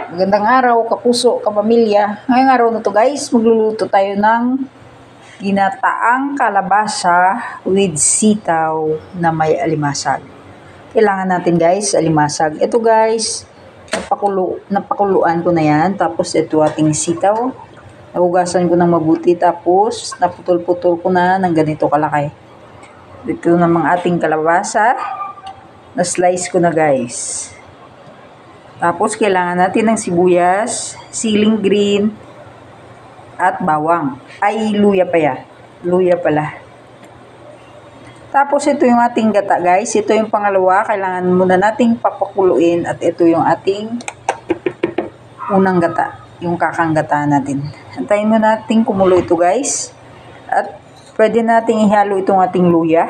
Magandang araw, kapuso, kapamilya. Ngayong araw na to guys, magluluto tayo ng ginataang kalabasa with sitaw na may alimasag. Kailangan natin guys, alimasag. Ito guys, napakuluan ko na yan. Tapos ito ating sitaw. Nahugasan ko ng mabuti. Tapos naputol-putol ko na ng ganito kalaki. Ito namang ating kalabasa. Na-slice ko na guys. Tapos, kailangan natin ng sibuyas, siling green, at bawang. Ay, luya pa yan. Luya pala. Tapos, ito yung ating gata, guys. Ito yung pangalawa. Kailangan muna nating papakuluin. At ito yung ating unang gata. Yung kakang gata natin. Antayin mo natin kumulo ito, guys. At pwede nating ihalo itong ating luya.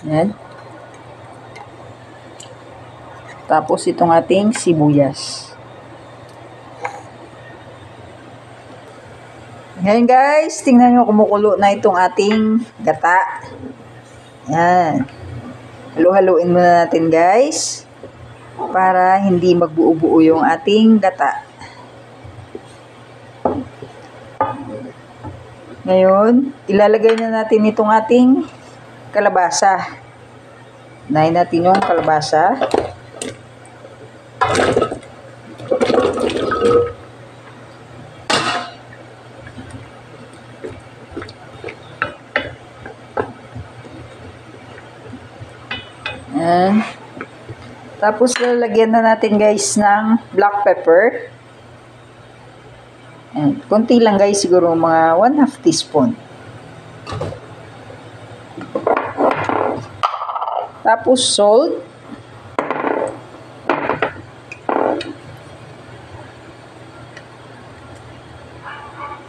Yan. Tapos itong ating sibuyas. Ngayon guys, tingnan nyo kumukulo na itong ating gata. Yan. Halo-haluin muna natin guys. Para hindi magbuo-buo yung ating gata. Ngayon, ilalagay na natin itong ating kalabasa. Unahin natin yung kalabasa. Ayan. Tapos lalagyan na natin guys ng black pepper. Ayan. Konti lang guys, siguro mga 1/2 teaspoon. Tapos salt.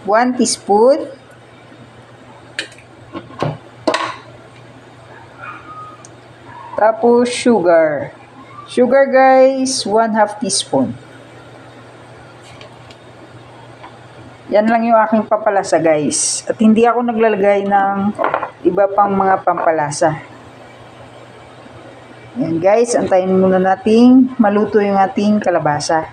One teaspoon. Tapos sugar. Sugar guys, 1/2 teaspoon. Yan lang yung aking pampalasa guys. At hindi ako naglalagay ng iba pang mga pampalasa. Yan guys, antayin muna nating maluto yung ating kalabasa.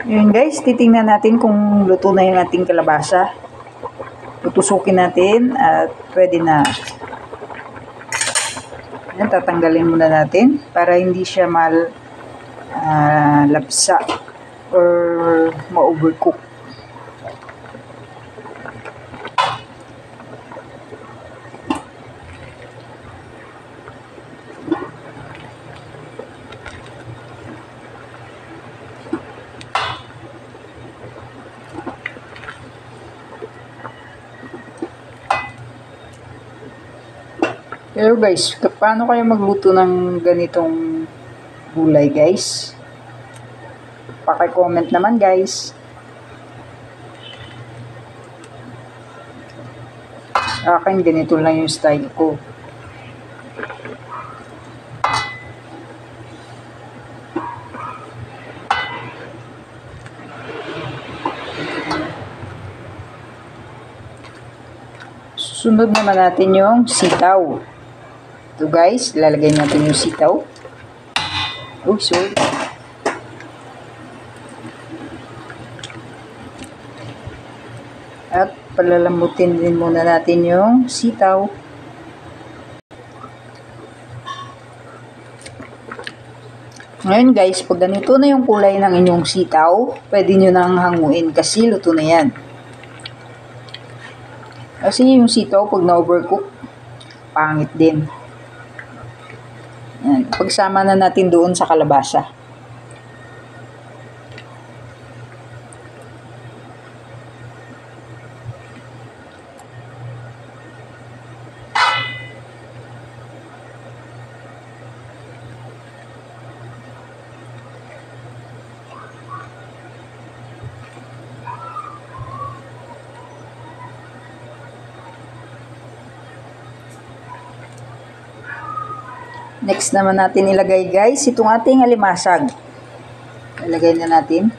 Yun guys, titingnan natin kung luto na yung ating kalabasa. Tutusukin natin at pwede na. Yan, tatanggalin muna natin para hindi siya lapsa or ma-overcook. Pero guys, paano kayo magluto ng ganitong gulay guys? Paki-comment naman guys. Akin ganito lang yung style ko. Susunod naman natin yung sitaw. Ito guys, lalagay natin yung sitaw. Oh, sorry. At palalambutin din muna natin yung sitaw. Ngayon guys, pag ganito na yung kulay ng inyong sitaw, pwede nyo nang hanguin kasi luto na yan. Kasi yung sitaw, pag na-overcook, pangit din. Yan. Pagsama na natin doon sa kalabasa. Next naman natin ilagay guys, itong ating alimasag. Ilagay na natin.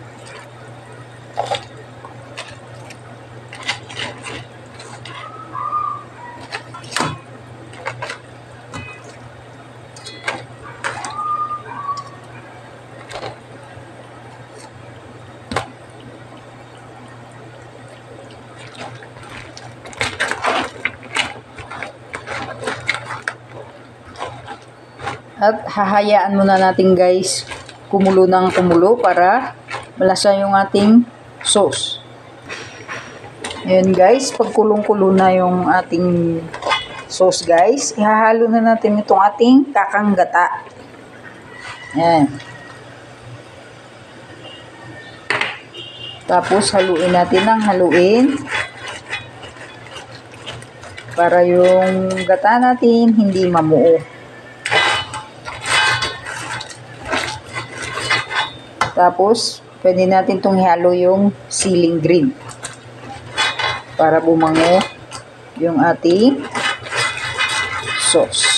At hahayaan muna natin guys kumulo ng kumulo para malasa yung ating sauce. Ayan guys, pag kulong-kulo na yung ating sauce guys, ihahalo na natin itong ating kakanggata. Ayan. Tapos haluin natin ng haluin para yung gata natin hindi mamuo. Tapos pwede natin itong ihalo yung siling green para bumango yung ating sauce.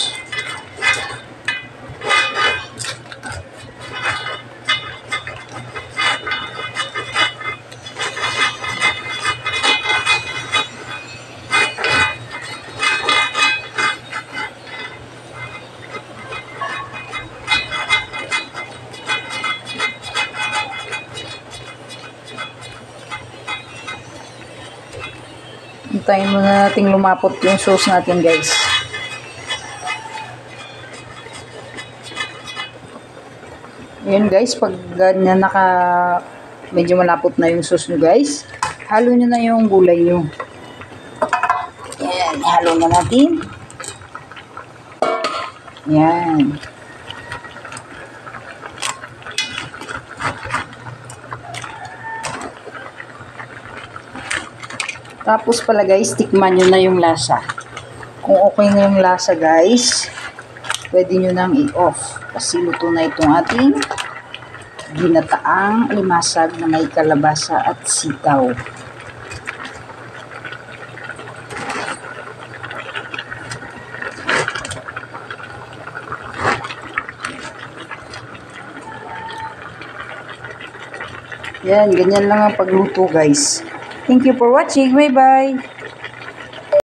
Hintayin muna natin lumapot yung sauce natin guys. Ayan guys, pag ganyan medyo malapot na yung sauce nyo guys, halo nyo na yung gulay nyo. Ayan, halo na natin. Ayan. Tapos pala guys, tikman nyo na yung lasa. Kung okay na yung lasa guys, pwede nyo nang i-off. Kasi luto na itong ating ginataang limasag na may kalabasa at sitaw. Yan, ganyan lang ang pagluto guys. Thank you for watching. Bye-bye.